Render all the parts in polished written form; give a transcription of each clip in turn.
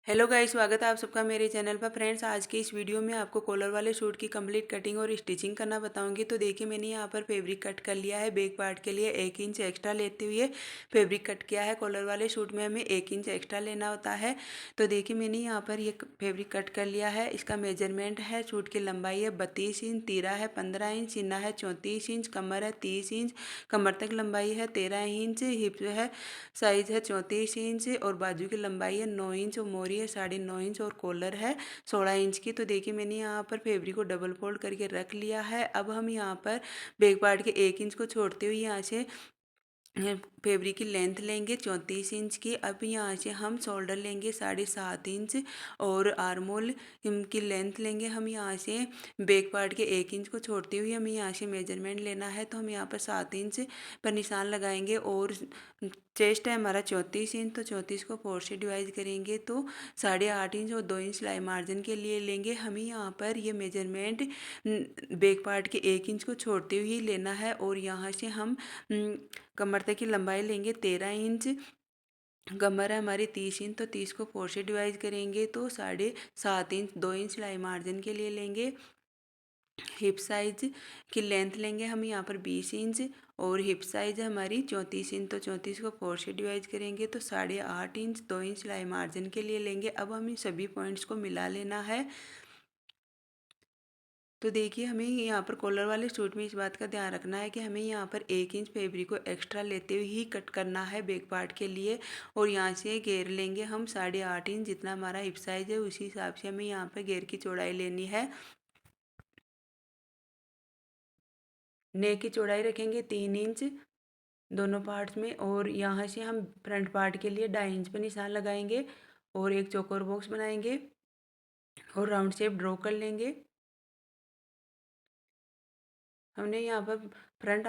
Hello guys, स्वागत है आप सबका मेरे चैनल पर। फ्रेंड्स, आज के इस वीडियो में आपको कॉलर वाले सूट की कंप्लीट कटिंग और स्टिचिंग करना बताऊंगी। तो देखिए, मैंने यहाँ पर फैब्रिक कट कर लिया है। बैक पार्ट के लिए 1 इंच एक्स्ट्रा लेते हुए फैब्रिक कट किया है। कॉलर वाले सूट में हमें 1 इंच एक्स्ट्रा लेना होता है। तो देखिए, मैंने यहाँ पर ये फैब्रिक कट कर लिया है। इसका मेजरमेंट है, सूट की लंबाई है 32 इंच, तीरा है 15 इंच, सीना है 34 इंच, कमर है 30 इंच, कमर तक लंबाई है 13 इंच, हिप है साइज है 34 इंच और बाजू की लंबाई है 9 इंच और मोरी है 9.5 इंच और कॉलर है 16 इंच की। तो देखिए, मैंने यहाँ पर फैब्रिक को डबल फोल्ड करके रख लिया है। अब हम यहाँ पर बैक पार्ट के 1 इंच को छोड़ते हुए यहाँ से फैब्रिक की लेंथ लेंगे 34 इंच की। अब यहाँ से हम शोल्डर लेंगे 7.5 इंच और आर्मोल की लेंथ लेंगे हम यहाँ से बैक पार्ट के 1 इंच को छोड़ते हुए हमें यहाँ से मेजरमेंट लेना है। तो हम यहाँ पर 7 इंच पर निशान लगाएंगे और चेस्ट है हमारा 34 इंच, तो 34 को 4 से डिवाइड करेंगे तो 8.5 इंच और 2 इंच सिलाई मार्जिन के लिए लेंगे। हमें यहाँ पर ये मेजरमेंट बैक पार्ट के 1 इंच को छोड़ते हुए लेना है और यहाँ से हम कमर तक की लंबाई लेंगे 13 इंच। कमर है हमारी 30 इंच, तो 30 को 4 से डिवाइड करेंगे तो 7.5 इंच, 2 इंच सिलाई मार्जिन के लिए लेंगे। हिप साइज की लेंथ लेंगे हम यहाँ पर 20 इंच और हिप साइज है हमारी 34 इंच, तो 34 को 4 से डिवाइड करेंगे तो 8.5 इंच, 2 इंच सिलाई मार्जिन के लिए लेंगे। अब हम इन सभी पॉइंट्स को मिला लेना है। तो देखिए, हमें यहाँ पर कॉलर वाले सूट में इस बात का ध्यान रखना है कि हमें यहाँ पर 1 इंच फैब्रिक को एक्स्ट्रा लेते हुए ही कट करना है बैक पार्ट के लिए। और यहाँ से घेर लेंगे हम 8.5 इंच, जितना हमारा हिप साइज है उसी हिसाब से हमें यहाँ पर घेर की चौड़ाई लेनी है। नेक की चौड़ाई रखेंगे 3 इंच दोनों पार्ट्स में और यहाँ से हम फ्रंट पार्ट के लिए 2.5 इंच पर निशान लगाएंगे और एक चौकोर बॉक्स बनाएंगे और राउंड शेप ड्रॉ कर लेंगे। हमने यहाँ पर फ्रंट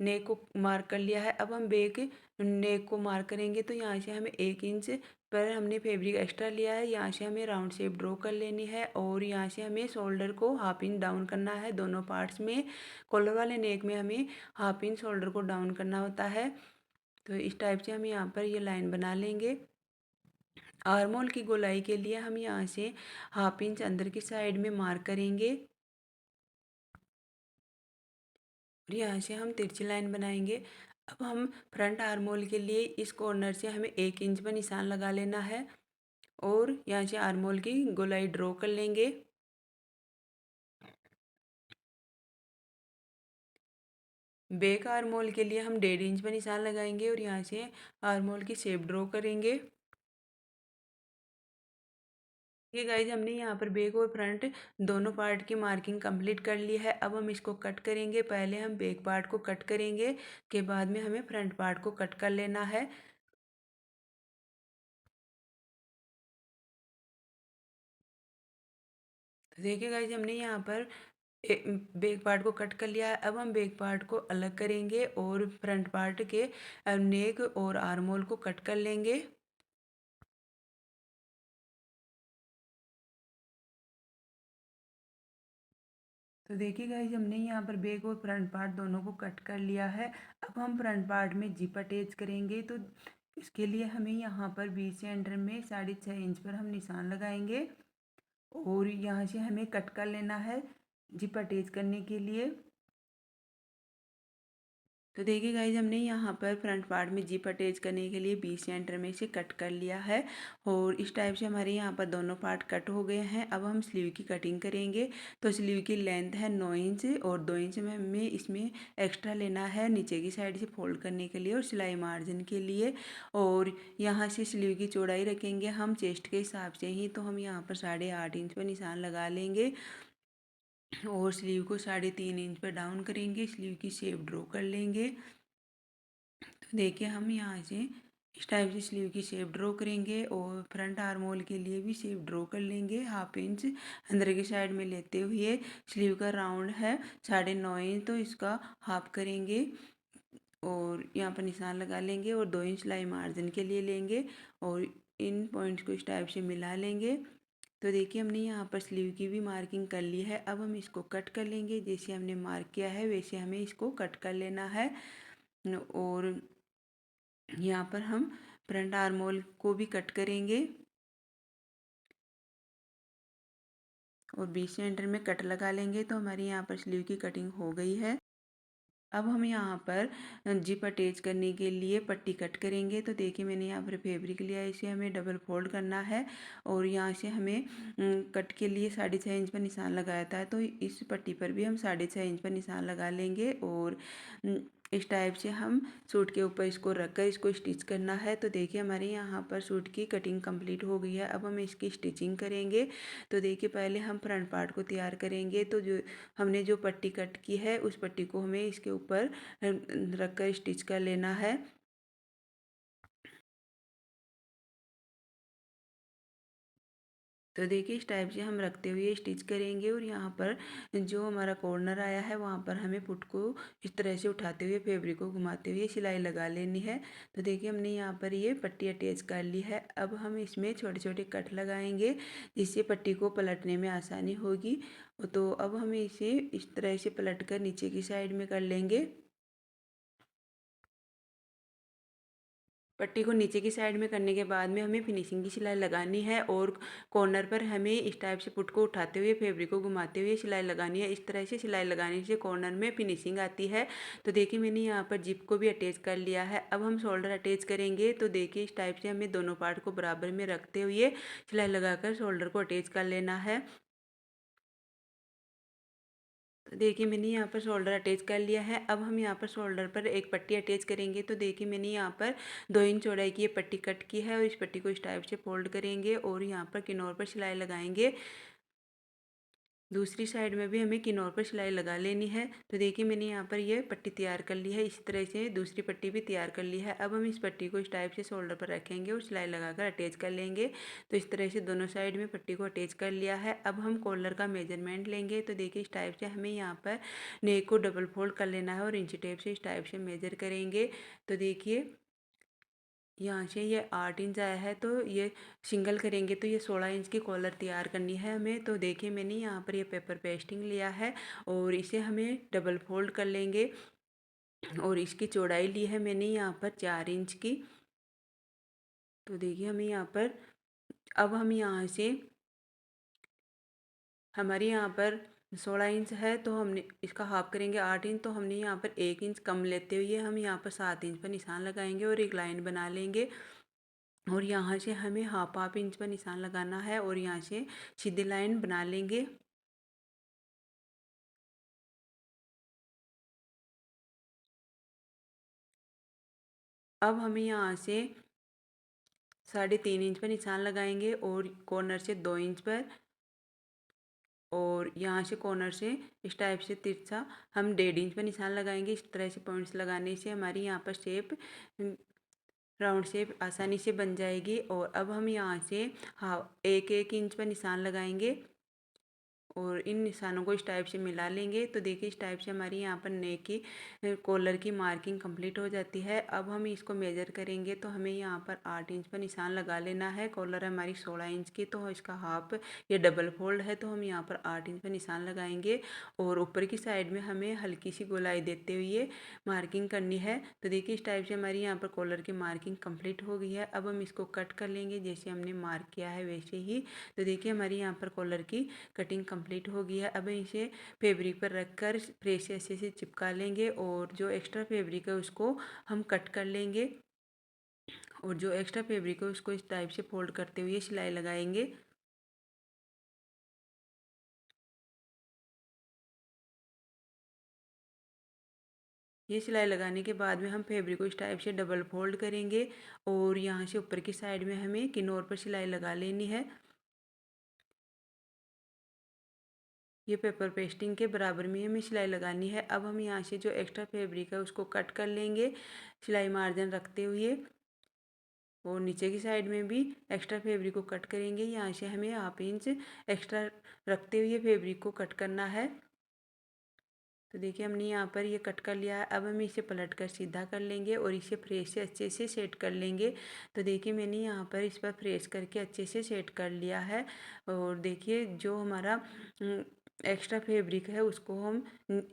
नेक को मार्क कर लिया है। अब हम बैक नेक को मार्क करेंगे तो यहाँ से हमें 1 इंच पर हमने फैब्रिक एक्स्ट्रा लिया है। यहाँ से हमें राउंड शेप ड्रॉ कर लेनी है और यहाँ से हमें शोल्डर को 1/2 इंच डाउन करना है दोनों पार्ट्स में। कॉलर वाले नेक में हमें 1/2 इंच शोल्डर को डाउन करना होता है। तो इस टाइप से हम यहाँ पर ये लाइन बना लेंगे। आर्मोल की गोलाई के लिए हम यहाँ से 1/2 इंच अंदर की साइड में मार्क करेंगे और यहाँ से हम तिरछी लाइन बनाएंगे। अब हम फ्रंट आर्मोल के लिए इस कॉर्नर से हमें 1 इंच पर निशान लगा लेना है और यहाँ से आर्मोल की गोलाई ड्रॉ कर लेंगे। बैक आर्मोल के लिए हम 1.5 इंच पर निशान लगाएंगे और यहाँ से आर्मोल की शेप ड्रॉ करेंगे। ये गाइज, हमने यहाँ पर बैक और फ्रंट दोनों पार्ट की मार्किंग कंप्लीट कर ली है। अब हम इसको कट करेंगे। पहले हम बैक पार्ट को कट करेंगे, के बाद में हमें फ्रंट पार्ट को कट कर लेना है। तो देखिए गाइज, हमने यहाँ पर बैक पार्ट को कट कर लिया है। अब हम बैक पार्ट को अलग करेंगे और फ्रंट पार्ट के नेक और आर्मोल को कट कर लेंगे। तो देखिए गाइज, हमने यहाँ पर बैक और फ्रंट पार्ट दोनों को कट कर लिया है। अब हम फ्रंट पार्ट में जिप अटैच करेंगे। तो इसके लिए हमें यहाँ पर बीच सेंटर में 6.5 इंच पर हम निशान लगाएंगे और यहाँ से हमें कट कर लेना है जिप अटैच करने के लिए। तो देखिए गाइज, हमने यहाँ पर फ्रंट पार्ट में जिप अटैच करने के लिए बीच सेंटर में से कट कर लिया है और इस टाइप से हमारे यहाँ पर दोनों पार्ट कट हो गए हैं। अब हम स्लीव की कटिंग करेंगे। तो स्लीव की लेंथ है 9 इंच और 2 इंच में हमें इसमें एक्स्ट्रा लेना है नीचे की साइड से फोल्ड करने के लिए और सिलाई मार्जिन के लिए। और यहाँ से स्लीव की चौड़ाई रखेंगे हम चेस्ट के हिसाब से ही, तो हम यहाँ पर 8.5 इंच पर निशान लगा लेंगे और स्लीव को 3.5 इंच पर डाउन करेंगे। स्लीव की शेप ड्रॉ कर लेंगे। तो देखिए, हम यहाँ से इस टाइप से स्लीव की शेप ड्रॉ करेंगे और फ्रंट आर्म होल के लिए भी शेप ड्रॉ कर लेंगे। 1/2 इंच अंदर की साइड में लेते हुए स्लीव का राउंड है 9.5 इंच, तो इसका हाफ करेंगे और यहाँ पर निशान लगा लेंगे और 2 इंच सिलाई मार्जिन के लिए लेंगे और इन पॉइंट्स को इस टाइप से मिला लेंगे। तो देखिए, हमने यहाँ पर स्लीव की भी मार्किंग कर ली है। अब हम इसको कट कर लेंगे। जैसे हमने मार्क किया है वैसे हमें इसको कट कर लेना है और यहाँ पर हम फ्रंट आर्म होल को भी कट करेंगे। और बीच सेंटर में कट लगा लेंगे। तो हमारी यहाँ पर स्लीव की कटिंग हो गई है। अब हम यहाँ पर जिप अटैच करने के लिए पट्टी कट करेंगे। तो देखिए मैंने यहाँ पर फैब्रिक लिया है, इसे हमें डबल फोल्ड करना है और यहाँ से हमें कट के लिए 6.5 इंच पर निशान लगाया था। तो इस पट्टी पर भी हम 6.5 इंच पर निशान लगा लेंगे और इस टाइप से हम सूट के ऊपर इसको रख कर इसको स्टिच करना है। तो देखिए हमारे यहाँ पर सूट की कटिंग कंप्लीट हो गई है। अब हम इसकी स्टिचिंग करेंगे। तो देखिए पहले हम फ्रंट पार्ट को तैयार करेंगे। तो जो हमने जो पट्टी कट की है उस पट्टी को हमें इसके ऊपर रख कर स्टिच कर लेना है। तो देखिए इस टाइप से हम रखते हुए स्टिच करेंगे और यहाँ पर जो हमारा कॉर्नर आया है वहाँ पर हमें पुट को इस तरह से उठाते हुए फैब्रिक को घुमाते हुए सिलाई लगा लेनी है। तो देखिए हमने यहाँ पर ये पट्टी अटैच कर ली है। अब हम इसमें छोटे छोटे कट लगाएंगे जिससे पट्टी को पलटने में आसानी होगी। तो अब हम इसे इस तरह से पलट कर नीचे की साइड में कर लेंगे। पट्टी को नीचे की साइड में करने के बाद में हमें फिनिशिंग की सिलाई लगानी है और कॉर्नर पर हमें इस टाइप से पुट को उठाते हुए फैब्रिक को घुमाते हुए सिलाई लगानी है। इस तरह से सिलाई लगाने से कॉर्नर में फिनिशिंग आती है। तो देखिए मैंने यहाँ पर जिप को भी अटैच कर लिया है। अब हम शोल्डर अटैच करेंगे। तो देखिए इस टाइप से हमें दोनों पार्ट को बराबर में रखते हुए सिलाई लगाकर शोल्डर को अटैच कर लेना है। तो देखिए मैंने यहाँ पर शोल्डर अटैच कर लिया है। अब हम यहाँ पर शोल्डर पर एक पट्टी अटैच करेंगे। तो देखिए मैंने यहाँ पर 2 इंच चौड़ाई की ये पट्टी कट की है और इस पट्टी को इस टाइप से फोल्ड करेंगे और यहाँ पर किनार पर सिलाई लगाएंगे। दूसरी साइड में भी हमें किनार पर सिलाई लगा लेनी है। तो देखिए मैंने यहाँ पर ये पट्टी तैयार कर ली है। इसी तरह से दूसरी पट्टी भी तैयार कर ली है। अब हम इस पट्टी को इस टाइप से शोल्डर पर रखेंगे और सिलाई लगाकर अटैच कर लेंगे। तो इस तरह से दोनों साइड में पट्टी को अटैच कर लिया है। अब हम कॉलर का मेजरमेंट लेंगे। तो देखिए इस टाइप से हमें यहाँ पर नेक को डबल फोल्ड कर लेना है और इंची टेप से इस टाइप से मेजर करेंगे। तो देखिए यहाँ से ये 8 इंच आया है। तो ये सिंगल करेंगे तो ये 16 इंच की कॉलर तैयार करनी है हमें। तो देखिए मैंने यहाँ पर ये पेपर पेस्टिंग लिया है और इसे हमें डबल फोल्ड कर लेंगे और इसकी चौड़ाई ली है मैंने यहाँ पर 4 इंच की। तो देखिए हमें यहाँ पर अब हम यहाँ से हमारे यहाँ पर 16 इंच है तो हमने इसका हाफ करेंगे 8 इंच। तो हमने यहाँ पर 1 इंच कम लेते हुए हम यहाँ पर 7 इंच पर निशान लगाएंगे और एक लाइन बना लेंगे और यहाँ से हमें हाफ इंच पर निशान लगाना है और यहाँ से सीधी लाइन बना लेंगे। अब हमें यहाँ से 3.5 इंच पर निशान लगाएंगे और कॉर्नर से 2 इंच पर और यहाँ से कॉर्नर से इस टाइप से तिरछा हम 1.5 इंच पर निशान लगाएंगे। इस तरह से पॉइंट्स लगाने से हमारी यहाँ पर शेप राउंड शेप आसानी से बन जाएगी। और अब हम यहाँ से हाँ 1-1 इंच पर निशान लगाएंगे और इन निशानों को इस टाइप से मिला लेंगे। तो देखिए इस टाइप से हमारी यहाँ पर नेक की कॉलर की मार्किंग कंप्लीट हो जाती है। अब हम इसको मेजर करेंगे तो हमें यहाँ पर 8 इंच पर निशान लगा लेना है। कॉलर हमारी 16 इंच की तो इसका हाफ ये डबल फोल्ड है तो हम यहाँ पर 8 इंच पर निशान लगाएंगे और ऊपर की साइड में हमें हल्की सी गोलाई देते हुए मार्किंग करनी है। तो देखिए इस टाइप से हमारी यहाँ पर कॉलर की मार्किंग कंप्लीट हो गई है। अब हम इसको कट कर लेंगे जैसे हमने मार्क किया है वैसे ही। तो देखिए हमारी यहाँ पर कॉलर की कटिंग कंप्लीट हो गई है। अब इसे फैब्रिक पर रखकर प्रेस से अच्छे से चिपका लेंगे और जो एक्स्ट्रा फैब्रिक है उसको हम कट कर लेंगे और जो एक्स्ट्रा फैब्रिक है उसको इस टाइप से फोल्ड करते हुए सिलाई लगाएंगे। ये सिलाई लगाने के बाद में हम फैब्रिक को इस टाइप से डबल फोल्ड करेंगे और यहाँ से ऊपर की साइड में हमें किनार पर सिलाई लगा लेनी है। ये पेपर पेस्टिंग के बराबर में हमें सिलाई लगानी है। अब हम यहाँ से जो एक्स्ट्रा फैब्रिक है उसको कट कर लेंगे सिलाई मार्जिन रखते हुए और नीचे की साइड में भी एक्स्ट्रा फैब्रिक को कट करेंगे। यहाँ से हमें हाफ इंच एक्स्ट्रा रखते हुए फैब्रिक को कट करना है। तो देखिए हमने यहाँ पर ये कट कर लिया है। अब हम इसे पलट कर सीधा कर लेंगे और इसे प्रेस से अच्छे से सेट कर लेंगे। तो देखिए मैंने यहाँ पर इस पर प्रेस करके अच्छे से सेट कर लिया है और देखिए जो हमारा एक्स्ट्रा फैब्रिक है उसको हम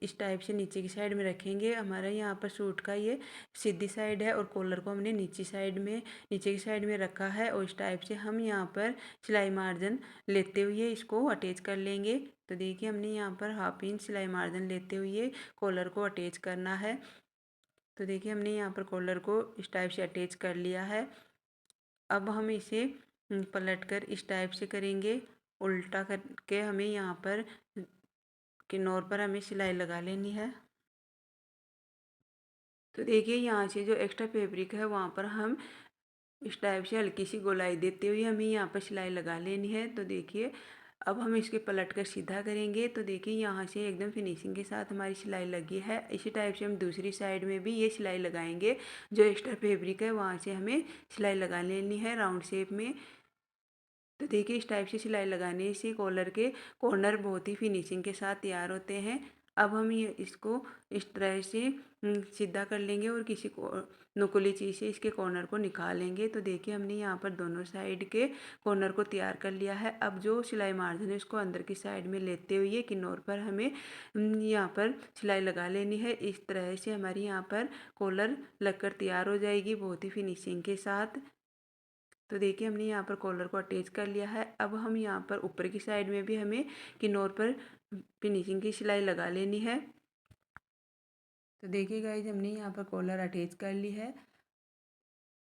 इस टाइप से नीचे की साइड में रखेंगे। हमारा यहाँ पर सूट का ये सीधी साइड है और कॉलर को हमने नीचे की साइड में रखा है और इस टाइप से हम यहाँ पर सिलाई मार्जिन लेते हुए इसको अटैच कर लेंगे। तो देखिए हमने यहाँ पर 1/2 इंच सिलाई मार्जिन लेते हुए कॉलर को अटैच करना है। तो देखिए हमने यहाँ पर कॉलर को इस टाइप से अटैच कर लिया है। अब हम इसे पलट कर इस टाइप से करेंगे, उल्टा करके हमें यहाँ पर किन्नौर पर हमें सिलाई लगा लेनी है। तो देखिए यहाँ से जो एक्स्ट्रा फैब्रिक है वहाँ पर हम इस टाइप से हल्की सी गोलाई देते हुए हमें यहाँ पर सिलाई लगा लेनी है। तो देखिए अब हम इसके पलट कर सीधा करेंगे। तो देखिए यहाँ से एकदम फिनिशिंग के साथ हमारी सिलाई लगी है। इसी टाइप से हम दूसरी साइड में भी ये सिलाई लगाएंगे। जो एक्स्ट्रा फैब्रिक है वहाँ से हमें सिलाई लगा लेनी है राउंड शेप में। तो देखिए इस टाइप से सिलाई लगाने से कॉलर के कॉर्नर बहुत ही फिनिशिंग के साथ तैयार होते हैं। अब हम ये इसको इस तरह से सीधा कर लेंगे और किसी को नुकीली चीज़ से इसके कॉर्नर को निकालेंगे। तो देखिए हमने यहाँ पर दोनों साइड के कॉर्नर को तैयार कर लिया है। अब जो सिलाई मार्जिन है उसको अंदर की साइड में लेते हुए किन्नौर पर हमें यहाँ पर सिलाई लगा लेनी है। इस तरह से हमारी यहाँ पर कॉलर लगकर तैयार हो जाएगी बहुत ही फिनिशिंग के साथ। तो देखिए हमने यहाँ पर कॉलर को अटैच कर लिया है। अब हम यहाँ पर ऊपर की साइड में भी हमें किन्नौर पर फिनिशिंग की सिलाई लगा लेनी है। तो देखिए गाइज हमने यहाँ पर कॉलर अटैच कर ली है।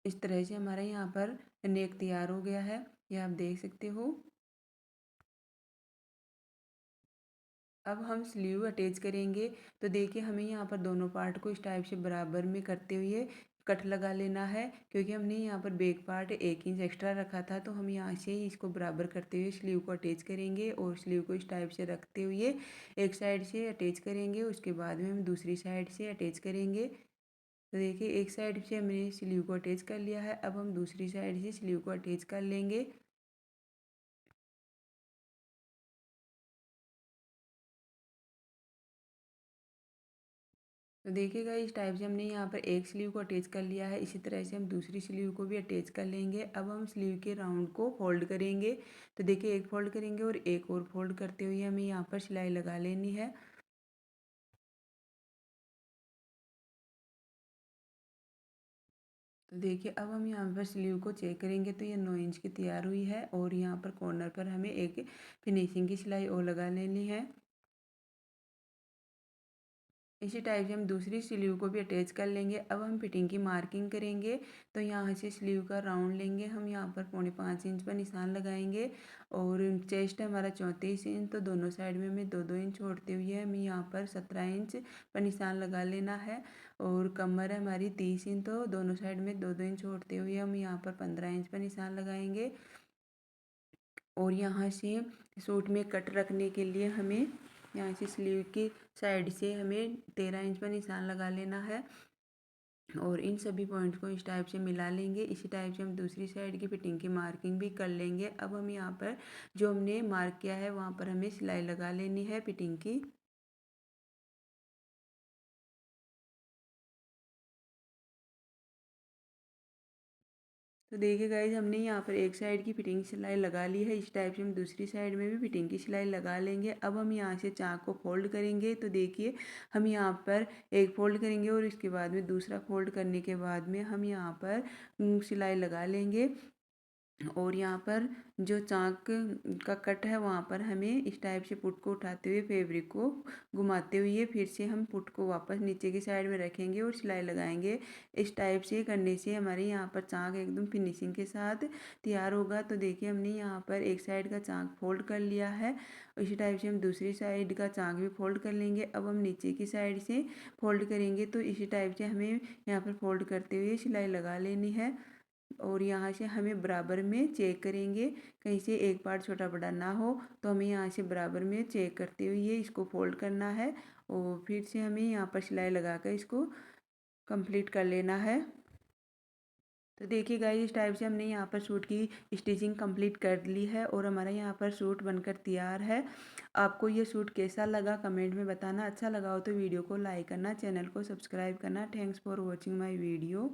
इस तरह से हमारा यहाँ पर नेक तैयार हो गया है, ये आप देख सकते हो। अब हम स्लीव अटैच करेंगे। तो देखिए हमें यहाँ पर दोनों पार्ट को इस टाइप से बराबर में करते हुए कट लगा लेना है, क्योंकि हमने यहाँ पर बैक पार्ट 1 इंच एक्स्ट्रा रखा था। तो हम यहाँ से ही इसको बराबर करते हुए स्लीव को अटैच करेंगे और स्लीव को इस टाइप से रखते हुए एक साइड से अटैच करेंगे, उसके बाद में हम दूसरी साइड से अटैच करेंगे। तो देखिए एक साइड से हमने स्लीव को अटैच कर लिया है। अब हम दूसरी साइड से स्लीव को अटैच कर लेंगे। तो देखिएगा इस टाइप से हमने यहाँ पर एक स्लीव को अटैच कर लिया है। इसी तरह से हम दूसरी स्लीव को भी अटैच कर लेंगे। अब हम स्लीव के राउंड को फोल्ड करेंगे। तो देखिए एक फोल्ड करेंगे और एक और फोल्ड करते हुए हमें यहाँ पर सिलाई लगा लेनी है। तो देखिए अब हम यहाँ पर स्लीव को चेक करेंगे तो ये 9 इंच की तैयार हुई है और यहाँ पर कॉर्नर पर हमें एक फिनिशिंग की सिलाई और लगा लेनी है। इसी टाइप से हम दूसरी स्लीव को भी अटैच कर लेंगे। अब हम फिटिंग की मार्किंग करेंगे। तो यहाँ से स्लीव का राउंड लेंगे, हम यहाँ पर 4.5 इंच पर निशान लगाएंगे और चेस्ट हमारा 34 इंच, तो दोनों साइड में हमें 2-2 इंच छोड़ते हुए हमें यहाँ पर 17 इंच पर निशान लगा लेना है। और कमर है हमारी 30 इंच, तो दोनों साइड में 2-2 इंच छोड़ते हुए हम यहाँ पर 15 इंच पर निशान लगाएंगे। और यहाँ से सूट में कट रखने के लिए हमें यहाँ से स्लीव की साइड से हमें 13 इंच पर निशान लगा लेना है और इन सभी पॉइंट्स को इस टाइप से मिला लेंगे। इसी टाइप से हम दूसरी साइड की फिटिंग की मार्किंग भी कर लेंगे। अब हम यहाँ पर जो हमने मार्क किया है वहाँ पर हमें सिलाई लगा लेनी है फिटिंग की। तो देखिए गाइज हमने यहाँ पर एक साइड की फिटिंग सिलाई लगा ली है। इस टाइप से हम दूसरी साइड में भी फिटिंग की सिलाई लगा लेंगे। अब हम यहाँ से चाक को फोल्ड करेंगे। तो देखिए हम यहाँ पर एक फोल्ड करेंगे और इसके बाद में दूसरा फोल्ड करने के बाद में हम यहाँ पर सिलाई लगा लेंगे। और यहाँ पर जो चाक का कट है वहाँ पर हमें इस टाइप से पुट को उठाते हुए फैब्रिक को घुमाते हुए फिर से हम पुट को वापस नीचे की साइड में रखेंगे और सिलाई लगाएंगे। इस टाइप से करने से हमारे यहाँ पर चाक एकदम फिनिशिंग के साथ तैयार होगा। तो देखिए हमने यहाँ पर एक साइड का चाक फोल्ड कर लिया है, इसी टाइप से हम दूसरी साइड का चाक भी फोल्ड कर लेंगे। अब हम नीचे की साइड से फोल्ड करेंगे। तो इसी टाइप से हमें यहाँ पर फोल्ड करते हुए सिलाई लगा लेनी है और यहाँ से हमें बराबर में चेक करेंगे, कहीं से एक पार्ट छोटा बड़ा ना हो। तो हमें यहाँ से बराबर में चेक करते हुए इसको फोल्ड करना है और फिर से हमें यहाँ पर सिलाई लगाकर इसको कंप्लीट कर लेना है। तो देखिए गाइस इस टाइप से हमने यहाँ पर सूट की स्टिचिंग कंप्लीट कर ली है और हमारा यहाँ पर सूट बनकर तैयार है। आपको ये सूट कैसा लगा कमेंट में बताना। अच्छा लगा हो तो वीडियो को लाइक करना, चैनल को सब्सक्राइब करना। Thanks for watching my video.